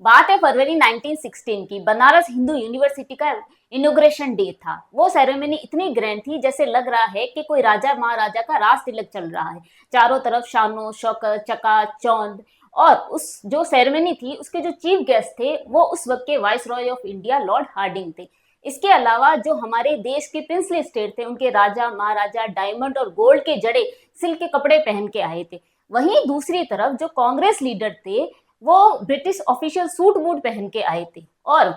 बात है फरवरी 1916 की। बनारस हिंदू यूनिवर्सिटी का इनॉग्रेशन डे था। वो सेरेमनी इतनी ग्रैंड थी जैसे लग रहा है कि कोई राजा महाराजा का राज तिलक चल रहा है। चारों तरफ शानो शौकत चकाचौंध। और उस जो सेरेमनी थी उसके जो चीफ गेस्ट थे वो उस वक्त के viceroy of India Lord Hardinge थे। इसके अलावा जो हमारे देश के प्रिंसली स्टेट थे उनके राजा महाराजा डायमंड और गोल्ड के जड़े सिल्क के कपड़े पहन के आए थे। वहीं दूसरी तरफ जो कांग्रेस लीडर थे वो ब्रिटिश ऑफिशियल सूट बूट पहन के आए थे। और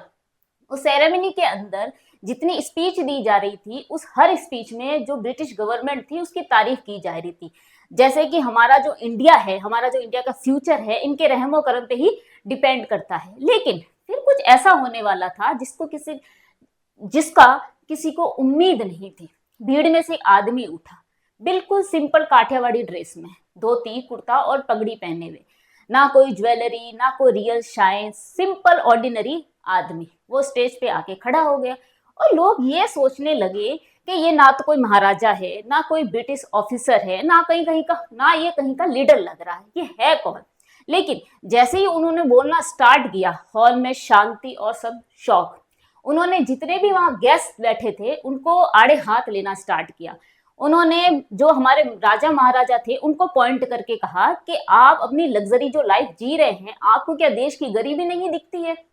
उस सेरेमनी के अंदर जितनी स्पीच दी जा रही थी उस हर स्पीच में जो ब्रिटिश गवर्नमेंट थी उसकी तारीफ की जा रही थी। जैसे कि हमारा जो इंडिया है, हमारा जो इंडिया का फ्यूचर है इनके रहमो करम पे ही डिपेंड करता है। लेकिन फिर कुछ ऐसा होने वाला था जिसका किसी को उम्मीद नहीं थी। भीड़ में से एक आदमी उठा, बिल्कुल सिंपल काठियावाड़ी ड्रेस में, धोती कुर्ता और पगड़ी पहने हुए। ना कोई ज्वेलरी ना कोई रियल शाइन, सिंपल ऑर्डिनरी आदमी वो स्टेज पे आके खड़ा हो गया। और लोग ये सोचने लगे कि ये ना तो कोई महाराजा है ना कोई ब्रिटिश ऑफिसर है ना ये कहीं का लीडर लग रहा है, ये है कौन। लेकिन जैसे ही उन्होंने बोलना स्टार्ट किया हॉल में शांति और सब शौक। उन्होंने जितने भी वहां गेस्ट बैठे थे उनको आड़े हाथ लेना स्टार्ट किया। उन्होंने जो हमारे राजा महाराजा थे उनको पॉइंट करके कहा कि आप अपनी लग्जरी जो लाइफ जी रहे हैं आपको क्या देश की गरीबी नहीं दिखती है।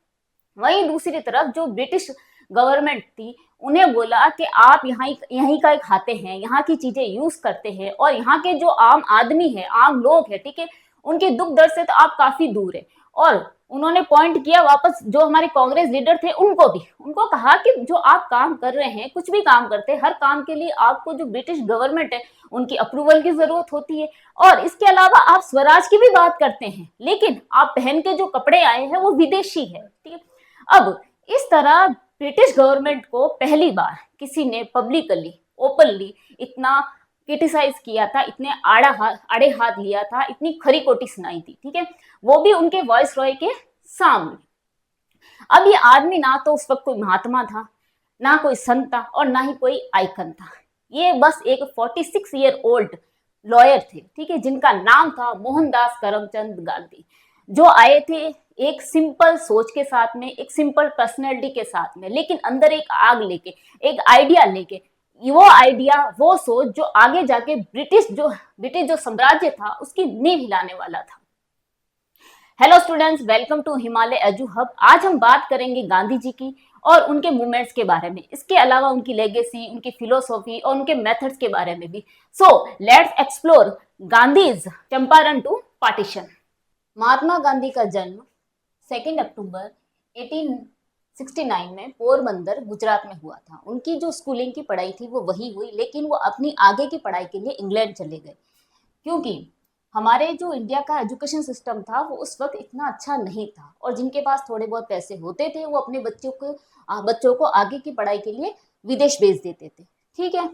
वहीं दूसरी तरफ जो ब्रिटिश गवर्नमेंट थी उन्हें बोला कि आप यहीं का खाते हैं, यहाँ की चीजें यूज करते हैं और यहाँ के जो आम आदमी है आम लोग है, ठीक है, उनके दुख दर्द से तो आप काफी दूर है। और उन्होंने पॉइंट किया वापस जो हमारे कांग्रेस लीडर थे उनको कहा कि जो आप काम कर रहे हैं, कुछ भी काम करते हैं, हर काम के लिए आपको जो ब्रिटिश गवर्नमेंट है उनकी अप्रूवल की जरूरत होती है। और इसके अलावा आप स्वराज की भी बात करते हैं लेकिन आप पहन के जो कपड़े आए हैं वो विदेशी है, ठीक है। अब इस तरह ब्रिटिश गवर्नमेंट को पहली बार किसी ने पब्लिकली ओपनली इतना क्रिटिसाइज किया था, इतने आड़े हाथ लिया था, इतनी खरी खोटी सुनाई थी, ठीक है, वो भी उनके वॉइस रॉय के सामने। अब ये आदमी ना तो उस वक्त कोई महात्मा था ना कोई संत था और ना ही कोई आइकन था। ये बस एक 46 ईयर ओल्ड लॉयर थे, ठीक है, जिनका नाम था मोहनदास करमचंद गांधी। जो आए थे एक सिंपल सोच के साथ में, एक सिंपल पर्सनैलिटी के साथ में, लेकिन अंदर एक आग लेके, एक आइडिया लेके। वो आइडिया वो सोच जो आगे जाके ब्रिटिश जो साम्राज्य था उसकी नींव हिलाने वाला था। Hello students, welcome to Himalaya Edu Hub. आज हम बात करेंगे गांधी जी की और उनके मूवमेंट्स के बारे में, इसके अलावा उनकी लेगेसी, उनकी फिलोसॉफी और उनके मेथड्स के बारे में भी। So let's explore Gandhi's Champaran to partition. Mahatma Gandhi का जन्म 2 अक्टूबर 1869 में पोरबंदर गुजरात में हुआ था। उनकी जो स्कूलिंग की पढ़ाई थी वो वही हुई, लेकिन वो अपनी आगे की पढ़ाई के लिए इंग्लैंड चले गए क्योंकि हमारे जो इंडिया का एजुकेशन सिस्टम था वो उस वक्त इतना अच्छा नहीं था और जिनके पास थोड़े बहुत पैसे होते थे वो अपने बच्चों को आगे की पढ़ाई के लिए विदेश भेज देते थे, ठीक है।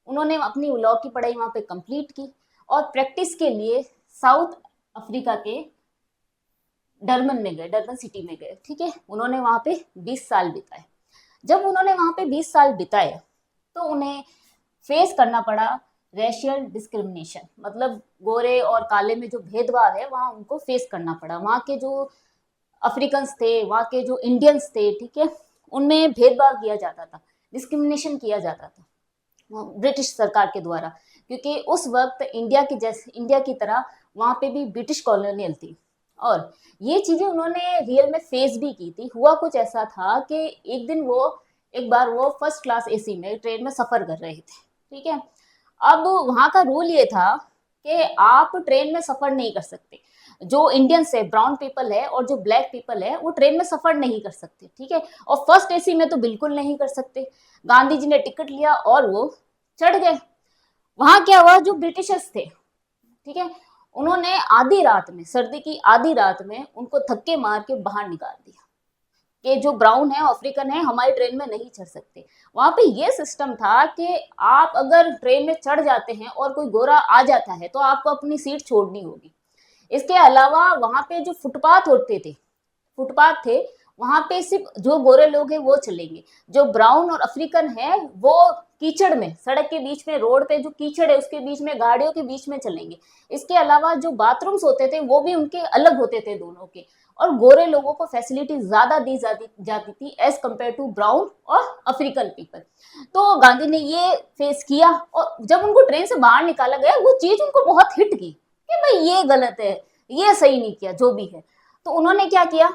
उन्होंने अपनी लॉ की पढ़ाई वहाँ पे कंप्लीट की और प्रैक्टिस के लिए साउथ अफ्रीका के डरबन सिटी में गए, ठीक है। उन्होंने वहाँ पे 20 साल बिताए। जब उन्होंने वहाँ पे 20 साल बिताए तो उन्हें फेस करना पड़ा रेशियल डिस्क्रिमिनेशन, मतलब गोरे और काले में जो भेदभाव है वहाँ उनको फेस करना पड़ा। वहाँ के जो अफ्रीकन्स थे, वहाँ के जो इंडियंस थे, ठीक है, उनमें भेदभाव किया जाता था, डिस्क्रिमिनेशन किया जाता था ब्रिटिश सरकार के द्वारा, क्योंकि उस वक्त इंडिया की तरह वहाँ पे भी ब्रिटिश कॉलोनियल थी। और ये चीजें उन्होंने रियल में फेस भी की थी। हुआ कुछ ऐसा था कि एक बार वो फर्स्ट क्लास एसी में ट्रेन में सफर कर रहे थे, ठीक है। अब वहां का रूल ये था कि आप ट्रेन में सफर नहीं कर सकते। जो इंडियंस है, ब्राउन पीपल है और जो ब्लैक पीपल है वो ट्रेन में सफर नहीं कर सकते, ठीक है। और फर्स्ट एसी में तो बिल्कुल नहीं कर सकते। गांधी जी ने टिकट लिया और वो चढ़ गए। वहां क्या हुआ, जो ब्रिटिशर्स थे, ठीक है, उन्होंने आधी रात में, सर्दी की आधी रात में उनको धक्के मार के बाहर निकाल दिया कि जो ब्राउन है, अफ्रीकन है, हमारी ट्रेन में नहीं चढ़ सकते। वहां पे ये सिस्टम था कि आप अगर ट्रेन में चढ़ जाते हैं और कोई गोरा आ जाता है तो आपको अपनी सीट छोड़नी होगी। इसके अलावा वहां पे जो फुटपाथ थे वहां पे सिर्फ जो गोरे लोग हैं वो चलेंगे। जो ब्राउन और अफ्रीकन है वो कीचड़ में, सड़क के बीच में, रोड पे जो कीचड़ है उसके बीच में, गाड़ियों के बीच में चलेंगे। इसके अलावा जो बाथरूम्स होते थे वो भी उनके अलग होते थे दोनों के। और गोरे लोगों को फैसिलिटी ज्यादा दी जाती थी एज कम्पेयर टू ब्राउन और अफ्रीकन पीपल। तो गांधी ने ये फेस किया, और जब उनको ट्रेन से बाहर निकाला गया वो चीज उनको बहुत हिट की कि भाई ये गलत है, ये सही नहीं किया, जो भी है। तो उन्होंने क्या किया,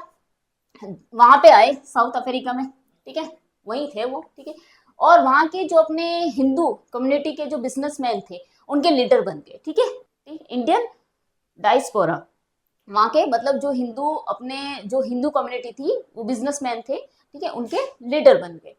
वहां पे आए साउथ अफ्रीका में, ठीक है, वही थे वो, ठीक है, और वहां के जो अपने हिंदू कम्युनिटी के जो बिजनेसमैन थे उनके लीडर बन गए, ठीक है, इंडियन डायस्पोरा, वहां के मतलब जो हिंदू अपने जो हिंदू कम्युनिटी थी वो बिजनेसमैन थे, ठीक है, उनके लीडर बन गए।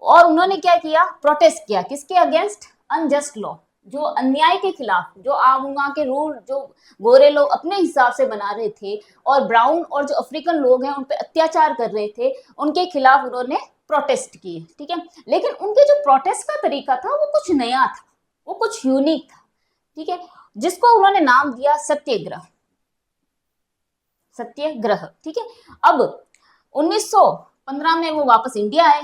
और उन्होंने क्या किया, प्रोटेस्ट किया, किसके अगेंस्ट, अनजस्ट लॉ, जो अन्याय के खिलाफ, जो आप वहां के रूल जो गोरे लोग अपने हिसाब से बना रहे थे और ब्राउन और जो अफ्रीकन लोग हैं उन पे अत्याचार कर रहे थे, उनके खिलाफ उन्होंने प्रोटेस्ट किए, ठीक है। लेकिन उनके जो प्रोटेस्ट का तरीका था वो कुछ नया था, वो कुछ यूनिक था, ठीक है, जिसको उन्होंने नाम दिया सत्याग्रह, सत्याग्रह, ठीक है। अब 1915 में वो वापस इंडिया आए,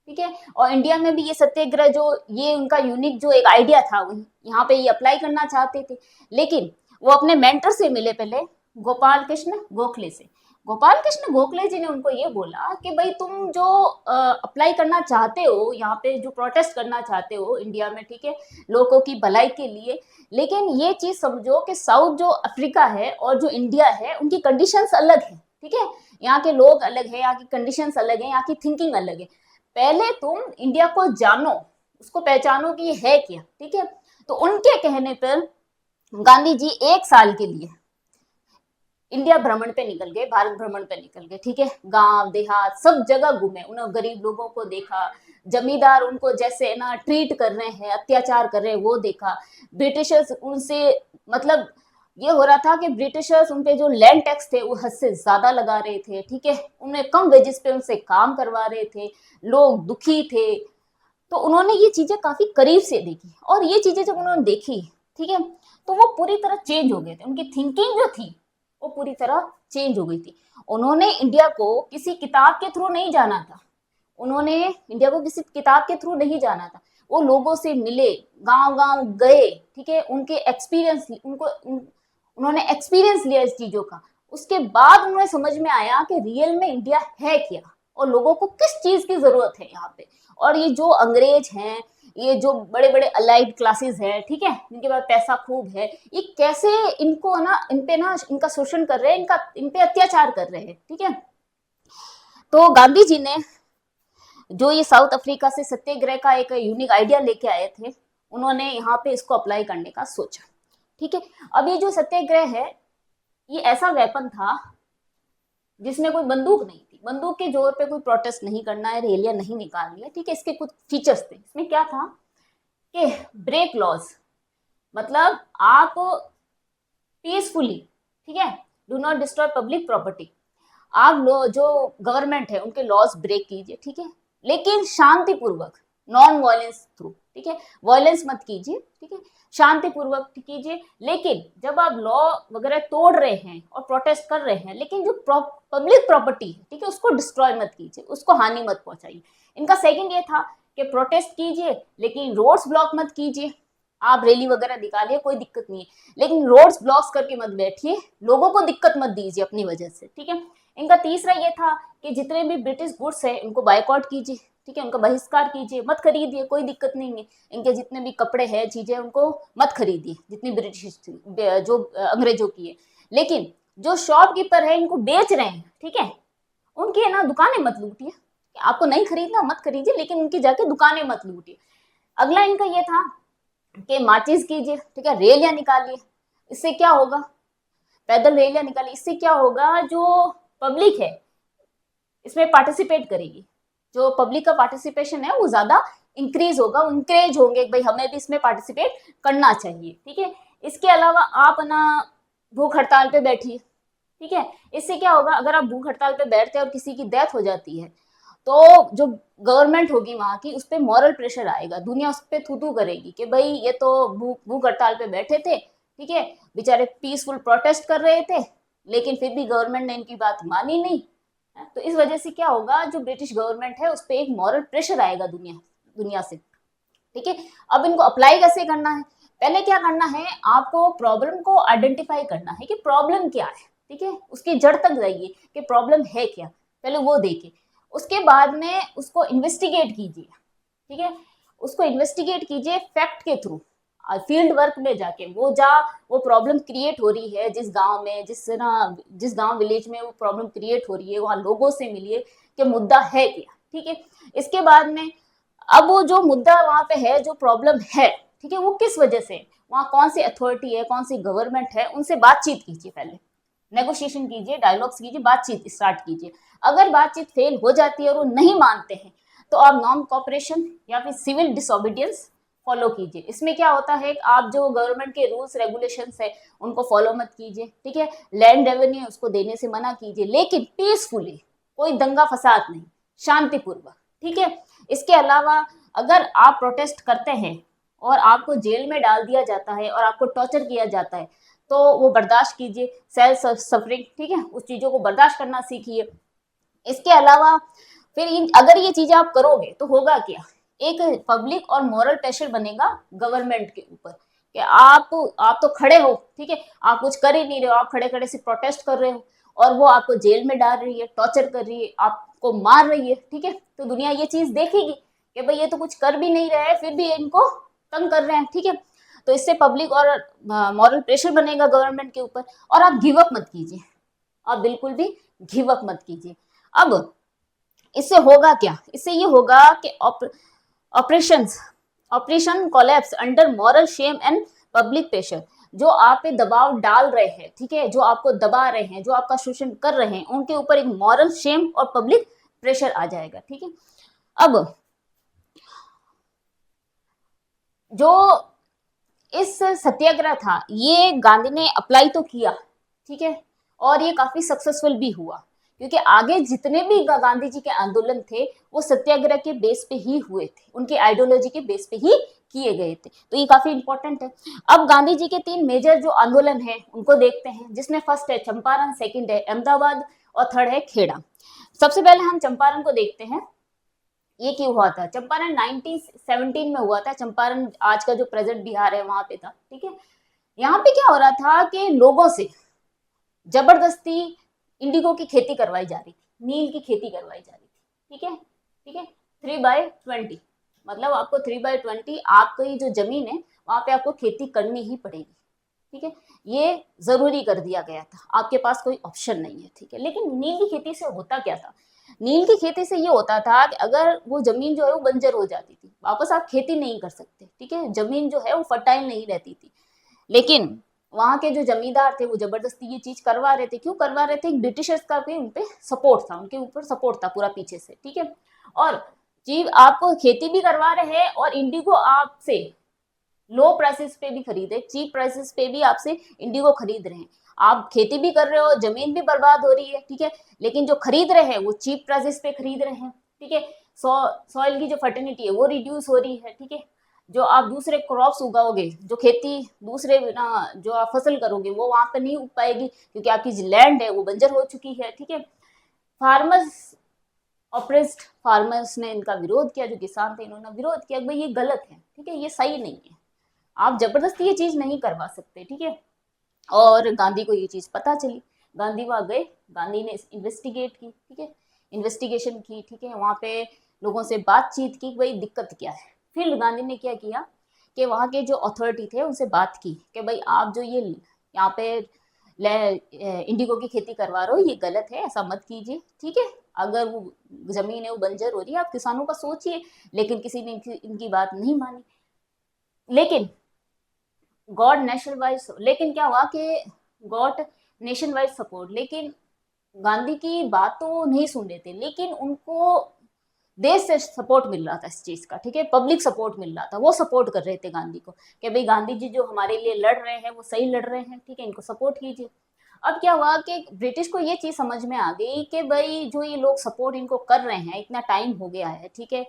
ठीक है, और इंडिया में भी ये सत्याग्रह जो ये उनका यूनिक जो एक आइडिया था यहाँ पे ये अप्लाई करना चाहते थे। लेकिन वो अपने मेंटर से मिले पहले, गोपाल कृष्ण गोखले से। गोपाल कृष्ण गोखले जी ने उनको ये बोला कि भाई तुम जो अप्लाई करना चाहते हो, यहाँ पे जो प्रोटेस्ट करना चाहते हो इंडिया में, ठीक है, लोगों की भलाई के लिए, लेकिन ये चीज समझो कि साउथ जो अफ्रीका है और जो इंडिया है उनकी कंडीशंस अलग है, ठीक है, यहाँ के लोग अलग है, यहाँ की कंडीशंस अलग है, यहाँ की थिंकिंग अलग है। पहले तुम इंडिया को जानो, उसको पहचानो कि ये है क्या, ठीक है। तो उनके कहने पर गांधी जी 1 साल के लिए इंडिया भ्रमण पे निकल गए, भारत भ्रमण पे निकल गए, ठीक है, गांव देहात सब जगह घूमे, उन्होंने गरीब लोगों को देखा, जमींदार उनको जैसे ना ट्रीट कर रहे हैं, अत्याचार कर रहे हैं वो देखा, ब्रिटिशर्स उनसे मतलब ये हो रहा था कि ब्रिटिशर्स उनपे जो लैंड टैक्स थे वो हद से ज्यादा लगा रहे थे, ठीक है, उन्हें कम वेजेस पे उनसे काम करवा रहे थे, लोग दुखी थे। तो उन्होंने ये चीजें काफी करीब से देखी, और ये चीजें जब उन्होंने देखी, ठीक है, तो वो पूरी तरह चेंज हो गए थे, उनकी थिंकिंग जो थी वो पूरी तरह चेंज हो गई थी। उन्होंने इंडिया को किसी किताब के थ्रू नहीं जाना था, उन्होंने इंडिया को किसी किताब के थ्रू नहीं जाना था, वो लोगों से मिले, गांव गांव गए, ठीक है, उनके एक्सपीरियंस उन्होंने एक्सपीरियंस लिया इस चीजों का। उसके बाद उन्हें समझ में आया कि रियल में इंडिया है क्या और लोगों को किस चीज की जरूरत है यहाँ पे। और ये जो अंग्रेज हैं, ये जो बड़े बड़े अलाइड क्लासेस हैं, ठीक है, जिनके पास पैसा खूब है, ये कैसे इनको ना इन पे ना इनका शोषण कर रहे हैं, इनका इन पे अत्याचार कर रहे हैं, ठीक है। तो गांधी जी ने जो ये साउथ अफ्रीका से सत्याग्रह का एक यूनिक आइडिया लेके आए थे, उन्होंने यहाँ पे इसको अप्लाई करने का सोचा, ठीक है। अब ये जो सत्याग्रह है ये ऐसा वेपन था जिसमें कोई बंदूक नहीं थी, बंदूक के जोर पे कोई प्रोटेस्ट नहीं करना है, रैलियां नहीं निकालनी है, ठीक है। इसके कुछ फीचर्स थे, इसमें क्या था कि ब्रेक लॉज, मतलब आप पीसफुली, ठीक है, do not destroy public property, आप जो गवर्नमेंट है उनके लॉज ब्रेक कीजिए, ठीक है, लेकिन शांतिपूर्वक, नॉन वायलेंस थ्रू, ठीक है, वायलेंस मत कीजिए, ठीक है, शांतिपूर्वक कीजिए। लेकिन जब आप लॉ वगैरह तोड़ रहे हैं और प्रोटेस्ट कर रहे हैं, लेकिन जो पब्लिक प्रॉपर्टी है, ठीक है, उसको डिस्ट्रॉय मत कीजिए, उसको हानि मत पहुंचाइए। इनका सेकंड ये था कि प्रोटेस्ट कीजिए लेकिन रोड्स ब्लॉक मत कीजिए, आप रैली वगैरह निकालिए, कोई दिक्कत नहीं है, लेकिन रोड्स ब्लॉक करके मत बैठिए, लोगों को दिक्कत मत दीजिए अपनी वजह से, ठीक है। इनका तीसरा ये था कि जितने भी ब्रिटिश गुड्स है उनको बाइकआउट कीजिए, ठीक है, उनका बहिष्कार कीजिए, मत खरीदिए, कोई दिक्कत नहीं है। इनके जितने भी कपड़े हैं, चीजें, उनको मत खरीदिए जितनी ब्रिटिश जो अंग्रेजों की है। लेकिन जो शॉपकीपर है इनको बेच रहे हैं, ठीक है, उनकी है ना दुकानें मत लूटिए, आपको नहीं खरीदना मत खरीदिए, लेकिन उनकी जाके दुकानें मत लूटिए। अगला इनका ये था कि माचिस कीजिए, ठीक है, रैलियां निकालिए। इससे क्या होगा, पैदल रैलियां निकालिए, इससे क्या होगा, जो पब्लिक है इसमें पार्टिसिपेट करेगी, जो पब्लिक का पार्टिसिपेशन है वो ज्यादा इंक्रीज होगा, इंकरेज होंगे भाई हमें भी इसमें पार्टिसिपेट करना चाहिए, ठीक है। इसके अलावा आप ना भूख हड़ताल पे बैठिए, ठीक है, इससे क्या होगा, अगर आप भूख हड़ताल पे बैठते हैं और किसी की डेथ हो जाती है तो जो गवर्नमेंट होगी वहां की, उस पर मॉरल प्रेशर आएगा, दुनिया उस पर थू थू करेगी कि भाई ये तो भूख हड़ताल पे बैठे थे, ठीक है, बेचारे पीसफुल प्रोटेस्ट कर रहे थे, लेकिन फिर भी गवर्नमेंट ने इनकी बात मानी नहीं। तो इस वजह से क्या होगा, जो ब्रिटिश गवर्नमेंट है उस पर एक मॉरल प्रेशर आएगा दुनिया से, ठीक है। अब इनको अप्लाई कैसे करना है, पहले क्या करना है, आपको प्रॉब्लम को आइडेंटिफाई करना है कि प्रॉब्लम क्या है, ठीक है, उसकी जड़ तक जाइए कि प्रॉब्लम है क्या, पहले वो देखिए। उसके बाद में उसको इन्वेस्टिगेट कीजिए, ठीक है, उसको इन्वेस्टिगेट कीजिए फैक्ट के थ्रू, फील्ड वर्क में जाके। वो जहाँ वो प्रॉब्लम क्रिएट हो रही है, जिस गांव में, जिस गांव विलेज में वो प्रॉब्लम क्रिएट हो रही है, वहाँ लोगों से मिलिए कि मुद्दा है क्या, ठीक है। इसके बाद में अब वो जो मुद्दा वहाँ पे है, जो प्रॉब्लम है, ठीक है, वो किस वजह से, वहाँ कौन सी अथॉरिटी है, कौन सी गवर्नमेंट है, उनसे बातचीत कीजिए, पहले नेगोशिएशन कीजिए, डायलॉग्स कीजिए, बातचीत स्टार्ट कीजिए। अगर बातचीत फेल हो जाती है और वो नहीं मानते हैं, तो आप नॉन कॉपरेशन या फिर सिविल डिसोबीडियंस फॉलो कीजिए। इसमें क्या होता है, आप जो गवर्नमेंट के रूल्स रेगुलेशंस है उनको फॉलो मत कीजिए, ठीक है। लैंड रेवेन्यू उसको देने से मना कीजिए, लेकिन पीसफुली, कोई दंगा फसाद नहीं, शांतिपूर्वक, ठीक है। इसके अलावा अगर आप प्रोटेस्ट करते हैं और आपको जेल में डाल दिया जाता है और आपको टॉर्चर किया जाता है, तो वो बर्दाश्त कीजिए, सेल्फ सफरिंग, ठीक है, उस चीजों को बर्दाश्त करना सीखिए। इसके अलावा फिर अगर ये चीजें आप करोगे तो होगा क्या, एक पब्लिक और मॉरल प्रेशर बनेगा गवर्नमेंट के ऊपर कि आप तो खड़े हो, ठीक है, आप कुछ कर ही नहीं रहे हो, आप खड़े खड़े से प्रोटेस्ट कर रहे हो, और वो आपको जेल में डाल रही है, टॉर्चर कर रही है, आपको मार रही है, ठीक है। तो दुनिया ये चीज देखेगी कि भाई ये तो कुछ कर भी नहीं रहे हैं, फिर भी इनको तंग कर रहे हैं, ठीक है। तो इससे पब्लिक और मॉरल प्रेशर बनेगा गवर्नमेंट के ऊपर। और आप गिव अप मत कीजिए, आप बिल्कुल भी गिव अप मत कीजिए। अब इससे होगा क्या, इससे ये होगा कि operation collapse under moral shame and public pressure. जो आप पे दबाव डाल रहे हैं, ठीक है, जो आपको दबा रहे हैं, जो आपका शोषण कर रहे हैं, उनके ऊपर एक मॉरल शेम और पब्लिक प्रेशर आ जाएगा, ठीक है। अब जो इस सत्याग्रह था, ये गांधी ने अप्लाई तो किया, ठीक है, और ये काफी सक्सेसफुल भी हुआ, क्योंकि आगे जितने भी गांधी जी के आंदोलन थे वो सत्याग्रह के बेस पे ही हुए थे, उनकी आइडियोलॉजी के बेस पे ही किए गए थे। तो ये काफी इंपॉर्टेंट है। अब गांधी जी के 3 मेजर जो आंदोलन है उनको देखते हैं, जिसमें फर्स्ट है चंपारण, सेकंड है अहमदाबाद और थर्ड है खेड़ा। सबसे पहले हम चंपारण को देखते हैं। ये क्यों हुआ था, चंपारण 1917 में हुआ था। चंपारण आज का जो प्रेजेंट बिहार है वहां पे था, ठीक है। यहाँ पे क्या हो रहा था कि लोगों से जबरदस्ती इंडिगो की खेती करवाई जा रही थी, नील की खेती करवाई जा रही थी, ठीक है, ठीक है। 3/20, मतलब आपको 3/20 आपकी जो जमीन है वहां पे आपको खेती करनी ही पड़ेगी, ठीक है। ये जरूरी कर दिया गया था, आपके पास कोई ऑप्शन नहीं है, ठीक है। लेकिन नील की खेती से होता क्या था, नील की खेती से ये होता था कि अगर वो जमीन जो है वो बंजर हो जाती थी, वापस आप खेती नहीं कर सकते, ठीक है, जमीन जो है वो फर्टाइल नहीं रहती थी। लेकिन वहां के जो जमींदार थे वो जबरदस्ती ये चीज करवा रहे थे। क्यों करवा रहे थे, ब्रिटिशर्स का भी उनपे सपोर्ट था, उनके ऊपर सपोर्ट था पूरा पीछे से, ठीक है। और जी आपको खेती भी करवा रहे हैं और इंडिगो आपसे लो प्राइसेस पे भी खरीदे, चीप प्राइसेस पे भी आपसे इंडिगो खरीद रहे हैं। आप खेती भी कर रहे हो, जमीन भी बर्बाद हो रही है, ठीक है, लेकिन जो खरीद रहे हैं वो चीप प्राइसेस पे खरीद रहे हैं, ठीक है। सॉइल की जो फर्टिलिटी है वो रिड्यूस हो रही है, ठीक है। जो आप दूसरे क्रॉप्स उगाओगे, जो खेती दूसरे ना जो आप फसल करोगे वो वहां पर नहीं उग पाएगी, क्योंकि आपकी जो लैंड है वो बंजर हो चुकी है, ठीक है। फार्मर्स ऑप्रेस्ड फार्मर्स ने इनका विरोध किया, जो किसान थे इन्होंने विरोध किया, भाई ये गलत है, ठीक है, ये सही नहीं है, आप जबरदस्ती ये चीज नहीं करवा सकते, ठीक है। और गांधी को ये चीज पता चली, गांधी वहां गए, गांधी ने इन्वेस्टिगेट की, ठीक है, इन्वेस्टिगेशन की, ठीक है, वहां पे लोगों से बातचीत की, भाई दिक्कत क्या है। फिर गांधी ने क्या किया कि वहां के जो अथॉरिटी थे उनसे बात की कि भाई आप जो ये यहाँ पे इंडिगो की खेती करवा रहे हो ये गलत है, ऐसा मत कीजिए, ठीक है। अगर वो जमीन है वो बंजर हो रही है, आप किसानों का सोचिए। लेकिन किसी ने इनकी बात नहीं मानी। लेकिन गॉड नेशन वाइड, लेकिन क्या हुआ कि गॉड नेशन वाइड सपोर्ट, लेकिन गांधी की बात तो नहीं सुन रहे थे, लेकिन उनको देश से सपोर्ट मिल रहा था इस चीज का, ठीक है, पब्लिक सपोर्ट मिल रहा था, वो सपोर्ट कर रहे थे गांधी को कि भाई गांधी जी जो हमारे लिए लड़ रहे हैं वो सही लड़ रहे हैं, ठीक है, इनको सपोर्ट कीजिए। अब क्या हुआ कि ब्रिटिश को ये चीज समझ में आ गई कि भाई जो ये लोग सपोर्ट इनको कर रहे हैं, इतना टाइम हो गया है, ठीक है,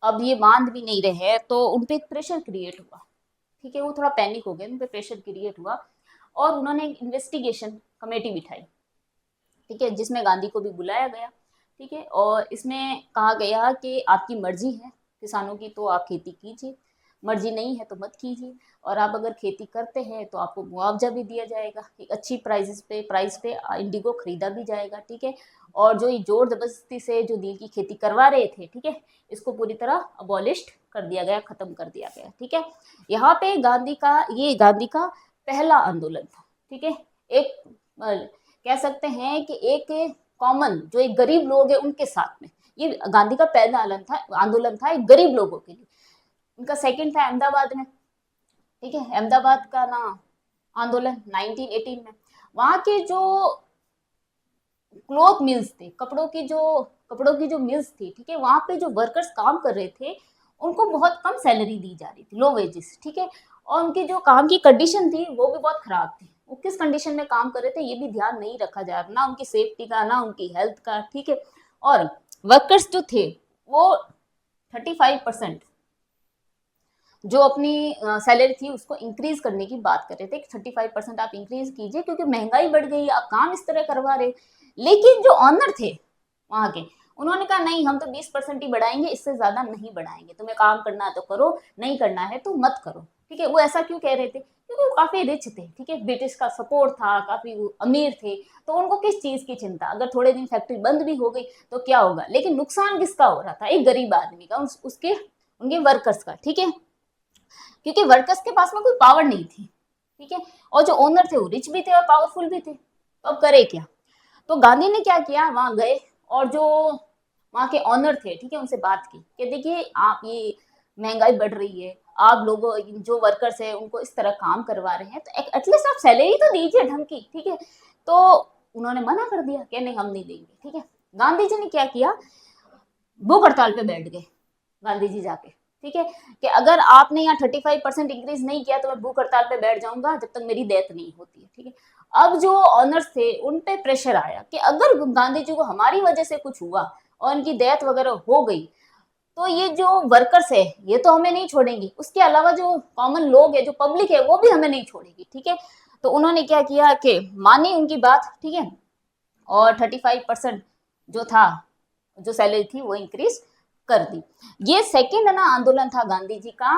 अब ये मान भी नहीं रहे हैं, तो उनपे एक प्रेशर क्रिएट हुआ, ठीक है, वो थोड़ा पैनिक हो गए, उनपे प्रेशर क्रिएट हुआ और उन्होंने एक इन्वेस्टिगेशन कमेटी बिठाई, ठीक है, जिसमें गांधी को भी बुलाया गया, ठीक है, और इसमें कहा गया कि आपकी मर्जी है किसानों की, तो आप खेती कीजिए। मर्जी नहीं है तो मत कीजिए, और आप अगर खेती करते हैं तो आपको मुआवजा भी दिया जाएगा, एक अच्छी प्राइस पे इंडिगो खरीदा भी जाएगा, ठीक है। और जो ये जोर जबरदस्ती से जो नील की खेती करवा रहे थे, ठीक है, इसको पूरी तरह अबॉलिश कर दिया गया, खत्म कर दिया गया, ठीक है। यहाँ पे गांधी का पहला आंदोलन था, ठीक है। एक कह सकते हैं कि एक कॉमन जो एक गरीब लोग है उनके साथ में, ये गांधी का पहला आंदोलन था एक गरीब लोगों के लिए। उनका सेकंड था अहमदाबाद में, ठीक है, अहमदाबाद का ना आंदोलन 1918 में। वहां के जो क्लॉथ मिल्स थे, कपड़ों की जो मिल्स थी, ठीक है, वहां पे जो वर्कर्स काम कर रहे थे उनको बहुत कम सैलरी दी जा रही थी, लो वेजेस, ठीक है। और उनकी जो काम की कंडीशन थी वो भी बहुत खराब थी। वो किस कंडीशन में काम कर रहे थे ये भी ध्यान नहीं रखा जा रहा, ना उनकी सेफ्टी का ना उनकी हेल्थ का, ठीक है। और वर्कर्स जो थे वो 35% जो अपनी सैलरी थी उसको इंक्रीज करने की बात कर रहे थे, 35% आप इंक्रीज कीजिए क्योंकि महंगाई बढ़ गई, आप काम इस तरह करवा रहे। लेकिन जो ऑनर थे वहां के, उन्होंने कहा नहीं, हम तो 20% ही बढ़ाएंगे, इससे ज्यादा नहीं बढ़ाएंगे, तुम्हें काम करना है तो करो, नहीं करना है तो मत करो, ठीक है। वो ऐसा क्यों कह रहे थे? क्योंकि वो काफी रिच थे, ठीक है, ब्रिटिश का सपोर्ट था, काफी अमीर थे, तो उनको किस चीज की चिंता, अगर थोड़े दिन फैक्ट्री बंद भी हो गई तो क्या होगा, लेकिन नुकसान किसका हो रहा था? एक गरीब आदमी का, उसके उनके वर्कर्स का, ठीक है, क्योंकि वर्कर्स के पास में कोई पावर नहीं थी, ठीक है। और जो ओनर थे वो रिच भी थे और पावरफुल भी थे, तो अब करे क्या? तो गांधी ने क्या किया, वहां गए और जो वहां के ऑनर थे, ठीक है, उनसे बात की कि देखिए आप ये महंगाई बढ़ रही है, आप लोगों जो वर्कर्स है उनको इस तरह काम करवा रहे हैं, तो एटलीस्ट आप सैलरी तो दीजिए ढंग की, ठीक है। तो उन्होंने मना कर दिया कि नहीं हम नहीं देंगे, ठीक है। गांधी जी ने क्या किया, भूख हड़ताल पे बैठ गए गांधी जी जाके, ठीक है, कि अगर आपने यहाँ 35% इंक्रीज नहीं किया तो मैं भूख हड़ताल पे बैठ जाऊंगा जब तक मेरी डेथ नहीं होती है, ठीक है। अब जो ऑनर्स थे उन पे प्रेशर आया कि अगर गांधी जी को हमारी वजह से कुछ हुआ और इनकी डेथ वगैरह हो गई तो ये जो वर्कर्स है ये तो हमें नहीं छोड़ेंगे, उसके अलावा जो कॉमन लोग है, जो पब्लिक है, वो भी हमें नहीं छोड़ेगी, ठीक है। तो उन्होंने क्या किया कि मानी उनकी बात, ठीक है, और 35% जो था, जो सैलरी थी वो इंक्रीज कर दी। ये सेकेंड ना आंदोलन था गांधी जी का,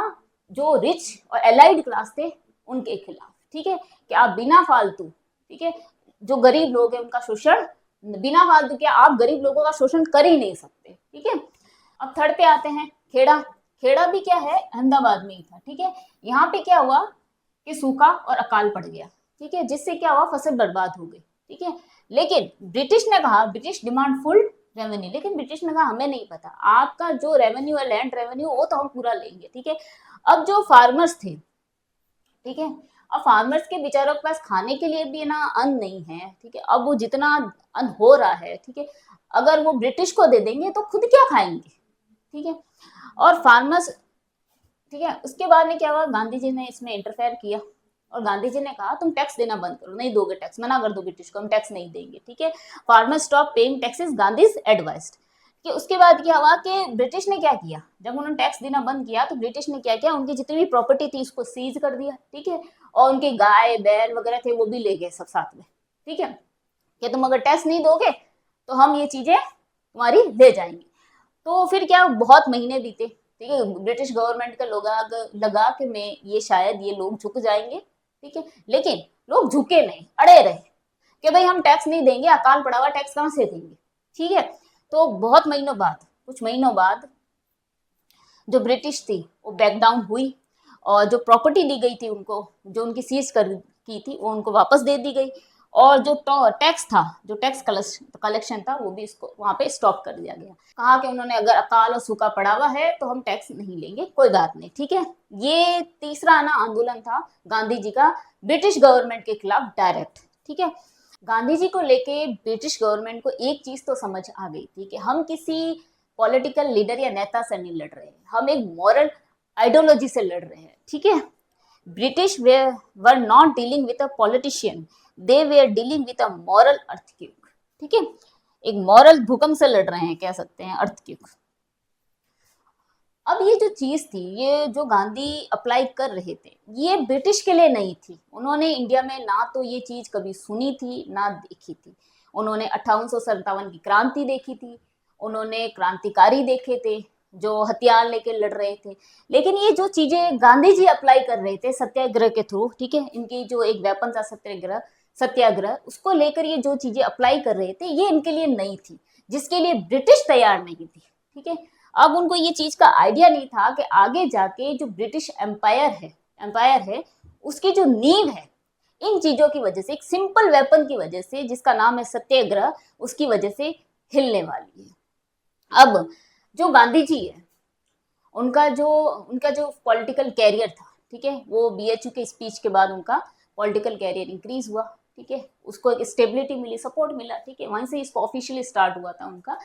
जो रिच और एलाइड क्लास थे उनके खिलाफ, ठीक है, कि आप बिना फालतू, ठीक है, जो गरीब लोग हैं उनका शोषण, बिना फालतू क्या आप गरीब लोगों का शोषण कर ही नहीं सकते, ठीक है। अब थर्ड पे आते हैं, खेड़ा। खेड़ा भी क्या है, अहमदाबाद में ही था, ठीक है। यहाँ पे क्या हुआ कि सूखा और अकाल पड़ गया, ठीक है, जिससे क्या हुआ, फसल बर्बाद हो गई, ठीक है। लेकिन ब्रिटिश ने कहा, ब्रिटिश डिमांड फुल रेवेन्यू, लेकिन ब्रिटिश ने कहा हमें नहीं पता, आपका जो रेवेन्यू है, लैंड रेवेन्यू, वो तो हम पूरा लेंगे, ठीक है। अब जो फार्मर्स थे, ठीक है, अब फार्मर्स के बेचारों के पास खाने के लिए भी ना अन्न नहीं है, ठीक है। अब वो जितना अन्न हो रहा है, ठीक है, अगर वो ब्रिटिश को दे देंगे तो खुद क्या खाएंगे, ठीक है। और फार्मर्स, ठीक है, उसके बाद में क्या हुआ, गांधी जी ने इसमें इंटरफेयर किया और गांधी जी ने कहा तुम टैक्स देना बंद करो, नहीं दोगे टैक्स, मना कर दो ब्रिटिश को, हम टैक्स नहीं देंगे, ठीक है। Farmer stop paying taxes, Gandhi advised. कि उसके बाद क्या हुआ कि ब्रिटिश ने क्या किया, जब उन्होंने टैक्स देना बंद किया तो ब्रिटिश ने क्या किया, उनकी जितनी भी प्रॉपर्टी थी उसको सीज कर दिया, ठीक है। और उनके गाय बैल वगैरह थे वो भी ले गए सब साथ में, ठीक है, कि तुम अगर टैक्स नहीं दोगे तो हम ये चीजें तुम्हारी ले जाएंगे। तो फिर क्या, बहुत महीने बीते, ठीक है, ब्रिटिश गवर्नमेंट का लोग लगा कि मैं ये शायद ये लोग झुक जाएंगे, ठीक है, लेकिन लोग झुके नहीं, अड़े रहे कि भाई हम टैक्स नहीं देंगे, अकाल पड़ा हुआ टैक्स कहां से देंगे, ठीक है। तो बहुत महीनों बाद, कुछ महीनों बाद जो ब्रिटिश थी वो बैक डाउन हुई और जो प्रॉपर्टी दी गई थी उनको, जो उनकी सीज कर की थी वो उनको वापस दे दी गई। और जो टैक्स था, जो टैक्स कलेक्शन था वो भी इसको वहां पे स्टॉप कर दिया गया। कहा कि उन्होंने अगर अकाल और सूखा पड़ा हुआ है तो हम टैक्स नहीं लेंगे, कोई बात नहीं, ठीक है। ये तीसरा ना आंदोलन था गांधी जी का ब्रिटिश गवर्नमेंट के खिलाफ डायरेक्ट, ठीक है। गांधी जी को लेके ब्रिटिश गवर्नमेंट को एक चीज तो समझ आ गई थी कि हम किसी पॉलिटिकल लीडर या नेता से नहीं लड़ रहे हैं, हम एक मॉरल आइडियोलॉजी से लड़ रहे हैं, ठीक है। British were not dealing with a politician, they were dealing with a moral earthquake, ठीक है, एक मॉरल भूकंप से लड़ रहे हैं, कह सकते हैं अर्थक्वेक। अब ये जो चीज थी, ये जो गांधी अप्लाई कर रहे थे, ये ब्रिटिश के लिए नहीं थी, उन्होंने इंडिया में ना तो ये चीज कभी सुनी थी ना देखी थी। उन्होंने 1857 की क्रांति देखी थी, उन्होंने क्रांतिकारी देखे थे, जो हथियार लेके लड़ रहे थे। लेकिन ये जो चीजें गांधी जी अप्लाई कर रहे थे सत्याग्रह के थ्रू, ठीक है, इनकी जो एक वेपन था सत्याग्रह, सत्याग्रह उसको लेकर ये जो चीजें अप्लाई कर रहे थे ये इनके लिए नई थी, जिसके लिए ब्रिटिश तैयार नहीं थी, ठीक है। अब उनको ये चीज का आइडिया नहीं था कि आगे जाके जो ब्रिटिश एम्पायर है उसकी जो नींव है इन चीजों की वजह से, एक सिंपल वेपन की वजह से जिसका नाम है सत्याग्रह, उसकी वजह से हिलने वाली है। अब जो गांधी जी है उनका जो पॉलिटिकल कैरियर था, ठीक है, वो बीएचयू के स्पीच के बाद उनका पॉलिटिकल कैरियर इंक्रीज हुआ, ठीक है, उसको एक स्टेबिलिटी मिली, सपोर्ट मिला, ठीक है, वहीं से इसको ऑफिशियली स्टार्ट हुआ था उनका,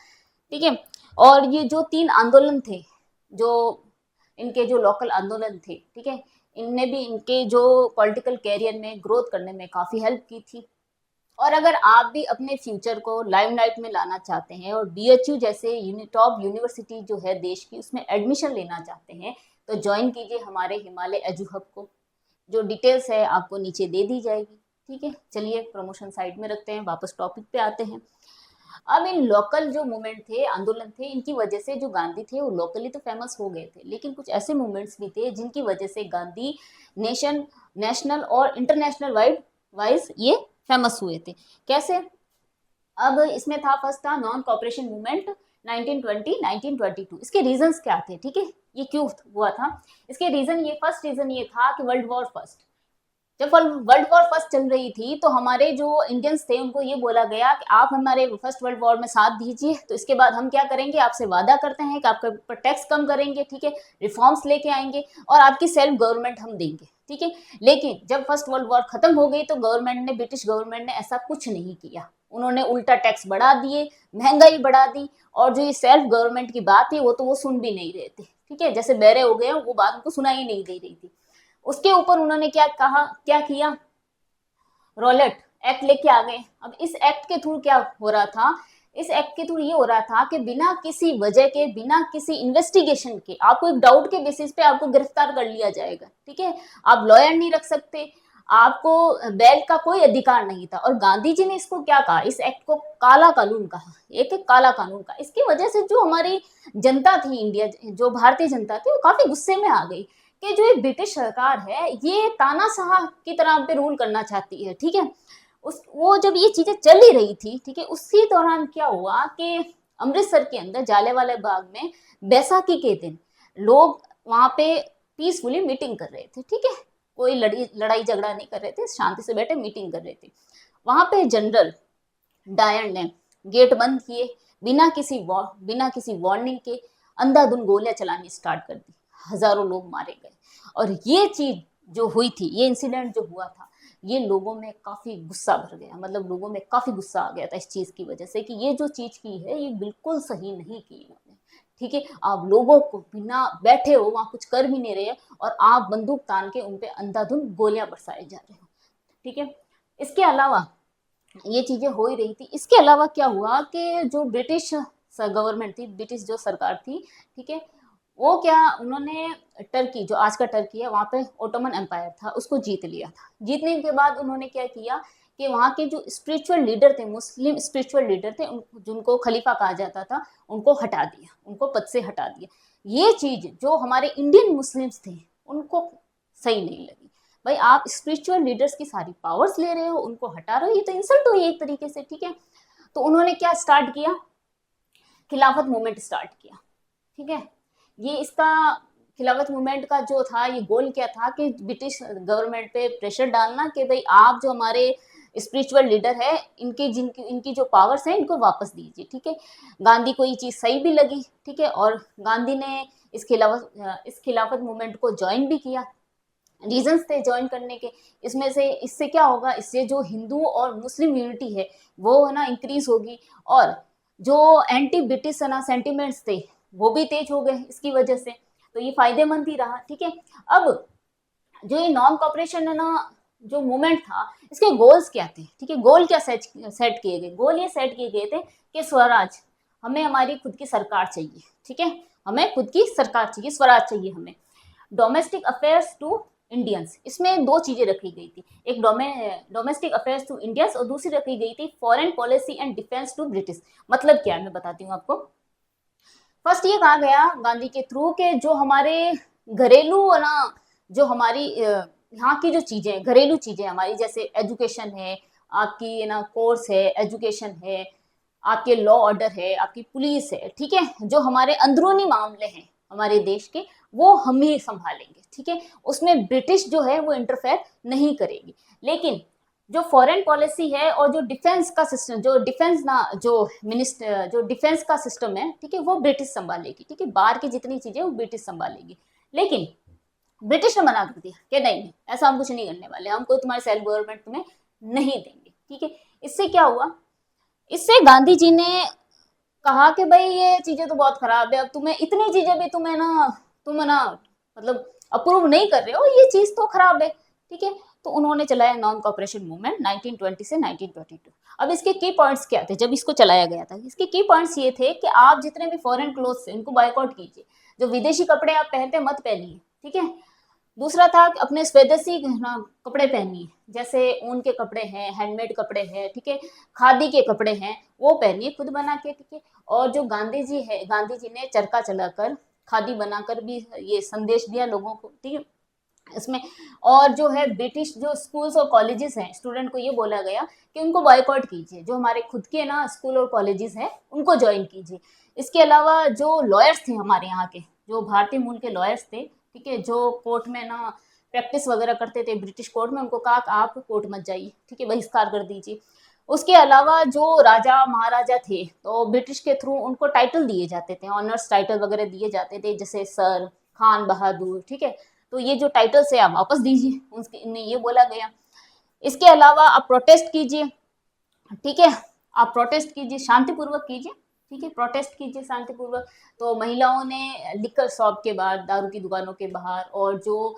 ठीक है। और ये जो 3 आंदोलन थे, जो इनके जो लोकल आंदोलन थे, ठीक है, इनने भी इनके जो पॉलिटिकल कैरियर में ग्रोथ करने में काफी हेल्प की थी। और अगर आप भी अपने फ्यूचर को लाइमलाइट में लाना चाहते हैं और बीएचयू जैसे टॉप यूनिवर्सिटी जो है देश की उसमें एडमिशन लेना चाहते हैं, तो ज्वाइन कीजिए हमारे हिमालय एजू हब को। जो डिटेल्स है आपको नीचे दे दी जाएगी, ठीक है। चलिए प्रमोशन साइड में रखते हैं, वापस टॉपिक पे आते हैं। अब इन लोकल जो मूवमेंट थे, आंदोलन थे, इनकी वजह से जो गांधी थे वो लोकली तो फेमस हो गए थे, लेकिन कुछ ऐसे मूवमेंट्स भी थे जिनकी वजह से गांधी नेशनल और इंटरनेशनल वाइज ये फेमस हुए थे। कैसे? अब इसमें था, फर्स्ट था नॉन कॉपरेशन मूवमेंट 1920-1922। इसके रीजंस क्या थे, ठीक है, ये क्यों हुआ था? इसके रीजन ये, फर्स्ट रीजन ये था कि वर्ल्ड वॉर फर्स्ट, जब वर्ल्ड वॉर फर्स्ट चल रही थी तो हमारे जो इंडियंस थे उनको ये बोला गया कि आप हमारे फर्स्ट वर्ल्ड वॉर में साथ दीजिए, तो इसके बाद हम क्या करेंगे, आपसे वादा करते हैं कि आपके ऊपर टैक्स कम करेंगे, ठीक है, रिफॉर्म्स लेके आएंगे और आपकी सेल्फ गवर्नमेंट हम देंगे, ठीक है। लेकिन जब फर्स्ट वर्ल्ड वॉर खत्म हो गई तो ब्रिटिश गवर्नमेंट ने ऐसा कुछ नहीं किया, उन्होंने उल्टा टैक्स बढ़ा दिए, महंगाई बढ़ा दी, और जो ये सेल्फ गवर्नमेंट की बात है वो तो वो सुन भी नहीं रहे थे, ठीक है, जैसे बहरे हो गए, वो बात उनको सुनाई नहीं दे रही थी। उसके ऊपर उन्होंने क्या किया, रॉलेट एक्ट लेके आ गए। अब इस एक्ट के थ्रू क्या हो रहा था, इस एक्ट के थ्रू ये हो रहा था कि बिना किसी वजह के, बिना किसी इन्वेस्टिगेशन के, आपको एक डाउट के बेसिस पे आपको गिरफ्तार कर लिया जाएगा, ठीक है, आप लॉयर नहीं रख सकते, आपको बेल का कोई अधिकार नहीं था। और गांधी जी ने इसको क्या कहा, इस एक्ट को काला कानून कहा, एक काला कानून का। इसकी वजह से जो हमारी जनता थी, इंडिया जो भारतीय जनता थी, वो काफी गुस्से में आ गई कि जो ये ब्रिटिश सरकार है ये तानाशाह की तरह पे रूल करना चाहती है, ठीक है। वो जब ये चीजें चल ही रही थी, ठीक है, उसी दौरान क्या हुआ कि अमृतसर के अंदर जालियांवाला बाग में बैसाखी के दिन लोग वहां पे पीसफुली मीटिंग कर रहे थे, ठीक है, कोई लड़ाई झगड़ा नहीं कर रहे थे, शांति से बैठे मीटिंग कर रहे थे। वहां पे जनरल डायर ने गेट बंद किए, बिना किसी वार्निंग के अंधाधुंध गोलियां चलानी स्टार्ट कर दी, हजारों लोग मारे गए। और ये चीज जो हुई थी, ये इंसिडेंट जो हुआ था, ये लोगों में काफी गुस्सा भर गया, मतलब लोगों में काफी गुस्सा आ गया था इस चीज की वजह से कि ये जो चीज की है ये बिल्कुल सही नहीं की इन्होंने, ठीक है। आप लोगों को बिना बैठे हो, वहां कुछ कर भी नहीं रहे और आप बंदूक तान के उनपे अंधाधुंध गोलियां बरसाए जा रहे हो, ठीक है। इसके अलावा ये चीजें हो ही रही थी। इसके अलावा क्या हुआ कि जो ब्रिटिश गवर्नमेंट थी, ब्रिटिश जो सरकार थी, ठीक है, वो क्या, उन्होंने टर्की, जो आज का टर्की है, वहां पे ओटोमन एम्पायर था, उसको जीत लिया था। जीतने के बाद उन्होंने क्या किया कि वहाँ के जो स्पिरिचुअल लीडर थे, मुस्लिम स्पिरिचुअल लीडर थे, जिनको खलीफा कहा जाता था, उनको हटा दिया, उनको पद से हटा दिया। ये चीज जो हमारे इंडियन मुस्लिम्स थे उनको सही नहीं लगी। भाई आप स्पिरिचुअल लीडर्स की सारी पावर्स ले रहे हो, उनको हटा रहे हो, ये तो इंसल्ट हुई एक तरीके से, ठीक है। तो उन्होंने क्या स्टार्ट किया, खिलाफत मूवमेंट स्टार्ट किया, ठीक है। ये इसका खिलाफत मूवमेंट का जो था, ये गोल क्या था कि ब्रिटिश गवर्नमेंट पे प्रेशर डालना कि भाई आप जो हमारे स्पिरिचुअल लीडर है, इनकी जो पावर्स है इनको वापस दीजिए, ठीक है। गांधी को ये चीज सही भी लगी, ठीक है, और गांधी ने इस खिलाफत मूवमेंट को ज्वाइन भी किया। रीजंस थे ज्वाइन करने के, इसमें से इससे क्या होगा, इससे जो हिंदू और मुस्लिम यूनिटी है वो है ना इंक्रीज होगी, और जो एंटी ब्रिटिश है ना सेंटिमेंट्स थे वो भी तेज हो गए इसकी वजह से, तो ये फायदेमंद ही रहा, ठीक है। अब जो ये नॉन कॉपरेशन है ना जो मूवमेंट था, इसके गोल्स क्या थे, ठीक है, गोल क्या सेट किए गए, गोल ये सेट किए गए थे कि स्वराज, हमें हमारी खुद की सरकार चाहिए, ठीक है, हमें खुद की सरकार चाहिए, स्वराज चाहिए हमें। डोमेस्टिक अफेयर्स टू इंडियंस, इसमें 2 चीजें रखी गई थी, एक डोमेस्टिक अफेयर्स टू इंडियंस और दूसरी रखी गई थी foreign policy and defence to British. मतलब क्या है मैं बताती हूँ आपको। फर्स्ट ये कहा गया गांधी के थ्रू के जो हमारे घरेलू ना, जो हमारी यहाँ की जो चीजें, घरेलू चीजें हमारी, जैसे एजुकेशन है आपकी ना, कोर्स है, एजुकेशन है आपके, लॉ ऑर्डर है आपकी, पुलिस है, ठीक है, जो हमारे अंदरूनी मामले हैं हमारे देश के, वो हम ही संभालेंगे, ठीक है। उसमें ब्रिटिश जो है वो इंटरफेयर नहीं करेगी। लेकिन जो फॉरेन पॉलिसी है और जो डिफेंस का सिस्टम, जो डिफेंस ना, जो मिनिस्टर, जो डिफेंस का सिस्टम है, ठीक है, वो ब्रिटिश संभालेगी, ठीक है, बाहर की जितनी चीजें वो ब्रिटिश संभालेगी। लेकिन ब्रिटिश ने मना कर दिया कि नहीं नहीं, ऐसा हम कुछ नहीं करने वाले, हमको तुम्हारे सेल्फ गवर्नमेंट तुम्हें नहीं देंगे, ठीक है। इससे क्या हुआ, इससे गांधी जी ने कहा कि भाई ये चीजें तो बहुत खराब है, अब तुम्हें इतनी चीजें भी तुम्हें ना, तुम ना मतलब अप्रूव नहीं कर रहे हो, ये चीज तो खराब है, ठीक है। तो उन्होंने चलाया नॉन कॉपरेशन मूवमेंट 1920 से 1922। अब इसके की पॉइंट्स क्या थे जब इसको चलाया गया था? इसके की पॉइंट्स ये थे कि आप जितने भी फॉरेन क्लोथ्स थे उनको बायकॉट कीजिए, जो विदेशी कपड़े आप पहनते मत पहनिए, ठीक है। दूसरा था कि अपने स्वदेशी कपड़े पहनिए, जैसे ऊन के कपड़े हैं, हैंडमेड कपड़े हैं, ठीक है, खादी के कपड़े हैं, वो पहनिए खुद बना के, ठीक है। और जो गांधी जी है, गांधी जी ने चरखा चलाकर, खादी बनाकर भी ये संदेश दिया लोगों को, ठीक है, इसमें। और जो है ब्रिटिश जो स्कूल्स और कॉलेजेस हैं, स्टूडेंट को ये बोला गया कि उनको बॉयकॉट कीजिए, जो हमारे खुद के ना स्कूल और कॉलेजेस हैं उनको ज्वाइन कीजिए। इसके अलावा जो लॉयर्स थे हमारे यहाँ के, जो भारतीय मूल के लॉयर्स थे, ठीक है, जो कोर्ट में ना प्रैक्टिस वगैरह करते थे ब्रिटिश कोर्ट में, उनको कहा कि आप कोर्ट मत जाइए, ठीक है, बहिष्कार कर दीजिए। उसके अलावा जो राजा महाराजा थे तो ब्रिटिश के थ्रू उनको टाइटल दिए जाते थे, ऑनर्स टाइटल वगैरह दिए जाते थे, जैसे सर, खान बहादुर, ठीक है। तो ये जो टाइटल्स है आप वापस दीजिए, उनमें ये बोला गया। इसके अलावा आप प्रोटेस्ट कीजिए, ठीक है, आप प्रोटेस्ट कीजिए, शांतिपूर्वक कीजिए, ठीक है, प्रोटेस्ट कीजिए शांतिपूर्वक। तो महिलाओं ने लिकर शॉप के बाहर, दारू की दुकानों के बाहर, और जो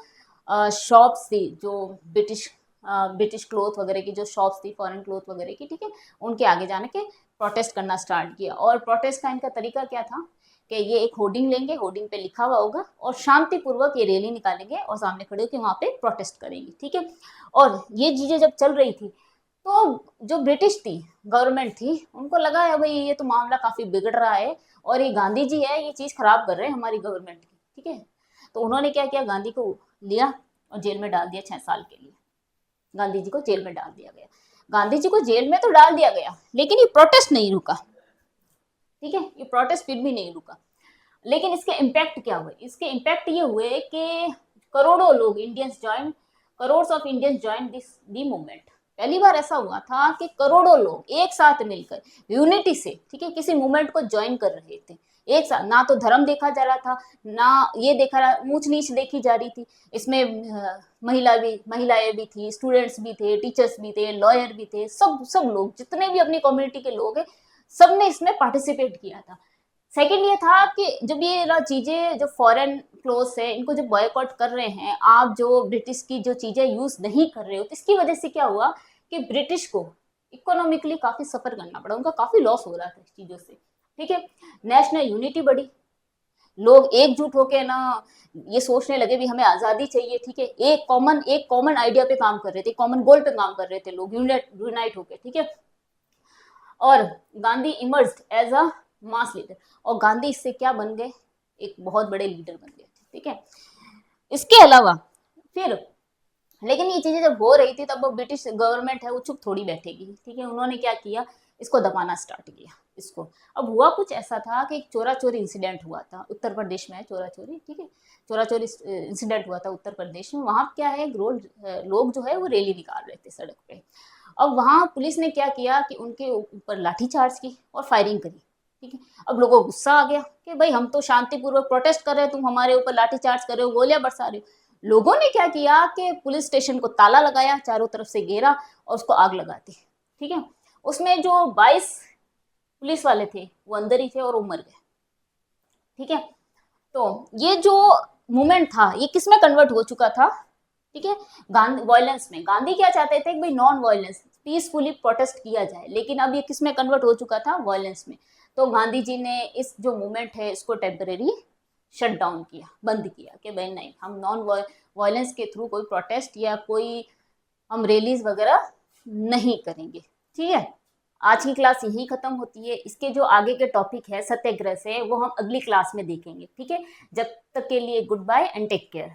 शॉप्स थी, जो ब्रिटिश ब्रिटिश क्लोथ वगैरह की जो शॉप्स थी, फॉरेन क्लोथ वगैरह की, ठीक है, उनके आगे जाने के प्रोटेस्ट करना स्टार्ट किया। और प्रोटेस्ट का इनका तरीका क्या था कि ये एक होर्डिंग लेंगे, होर्डिंग पे लिखा हुआ होगा, और शांतिपूर्वक ये रैली निकालेंगे और सामने खड़े होकर वहां पे प्रोटेस्ट करेंगे, ठीक है। और ये चीजें जब चल रही थी तो जो ब्रिटिश थी, गवर्नमेंट थी, उनको लगा है भाई ये तो मामला काफी बिगड़ रहा है, और ये गांधी जी है ये चीज खराब कर रहे हैं हमारी गवर्नमेंट की, ठीक है। तो उन्होंने क्या किया, गांधी को लिया और जेल में डाल दिया 6 साल के लिए। गांधी जी को जेल में डाल दिया गया। गांधी जी को जेल में तो डाल दिया गया, लेकिन ये प्रोटेस्ट नहीं रुका, ठीक है, ये प्रोटेस्ट फिर भी नहीं रुका। लेकिन इसके इम्पैक्ट क्या हुए? इसके इम्पैक्ट ये हुए कि करोड़ों लोग Indians join, crore of Indians join this the movement. पहली बार ऐसा हुआ था कि करोड़ों लोग एक साथ मिलकर यूनिटी से, ठीक है, किसी मूवमेंट को ज्वाइन कर रहे थे एक साथ। ना तो धर्म देखा जा रहा था, ना ये देखा रहा, ऊंच नीच देखी जा रही थी। इसमें महिलाएं भी थी, स्टूडेंट्स भी थे, टीचर्स भी थे, लॉयर भी थे, सब लोग जितने भी अपनी कम्युनिटी के लोग हैं, सबने इसमें पार्टिसिपेट किया था। सेकंड ये था कि जब ये ना चीजें, जो फॉरेन क्लोथ्स है, इनको जब बॉयकॉट कर रहे हैं आप, जो ब्रिटिश की जो चीजें यूज नहीं कर रहे हो, तो इसकी वजह से क्या हुआ कि ब्रिटिश को इकोनॉमिकली काफी सफर करना पड़ा, उनका काफी लॉस हो रहा था इस चीजों से, ठीक है। नेशनल यूनिटी बढ़ी, लोग एकजुट होके ना ये सोचने लगे भी हमें आजादी चाहिए, ठीक है, एक कॉमन आइडिया पे काम कर रहे थे, कॉमन गोल पे काम कर रहे थे लोग, यूनाइट होके, ठीक है। और Gandhi emerged as a mass leader, और गांधी इससे क्या बन गए, एक बहुत बड़े लीडर बन गए, ठीक है। इसके अलावा फिर, लेकिन ये चीजें जब हो रही थी तब वो ब्रिटिश गवर्नमेंट है वो चुप थोड़ी बैठेगी, ठीक है, उन्होंने क्या किया, इसको दबाना स्टार्ट किया इसको। अब हुआ कुछ ऐसा था कि एक चोरा चोरी इंसिडेंट हुआ था उत्तर प्रदेश में, चोरा चोरी, ठीक है, चोरा चोरी इंसिडेंट हुआ था उत्तर प्रदेश में। वहां क्या है, लोग जो है वो रैली निकाल रहे थे सड़क पे। अब वहां पुलिस ने क्या किया कि उनके ऊपर लाठीचार्ज की और फायरिंग करी, ठीक है। अब लोगों को गुस्सा आ गया कि भाई हम तो शांतिपूर्वक प्रोटेस्ट कर रहे हैं, तुम हमारे ऊपर लाठीचार्ज कर रहे हो, गोलियां बरसा रहे हो। लोगों ने क्या किया कि पुलिस स्टेशन को ताला लगाया, चारों तरफ से घेरा और उसको आग लगा दी, ठीक है। उसमें जो 22 पुलिस वाले थे वो अंदर ही थे और वो मर गए, ठीक है। तो ये जो मूवमेंट था ये किस में कन्वर्ट हो चुका था, ठीक है, गांधी वायलेंस में। गांधी क्या चाहते थे कि भाई नॉन वायलेंस, पीसफुली प्रोटेस्ट किया जाए, लेकिन अब ये किस में कन्वर्ट हो चुका था, वायलेंस में। तो गांधी जी ने इस जो मूवमेंट है इसको टेम्परेरी शट डाउन किया, बंद किया कि भाई नहीं, हम नॉन वायलेंस के थ्रू कोई प्रोटेस्ट या कोई हम रैलीज वगैरह नहीं करेंगे, ठीक है। आज की क्लास यहीं खत्म होती है। इसके जो आगे के टॉपिक है सत्याग्रह से, वो हम अगली क्लास में देखेंगे। ठीक है, जब तक के लिए goodbye and take care.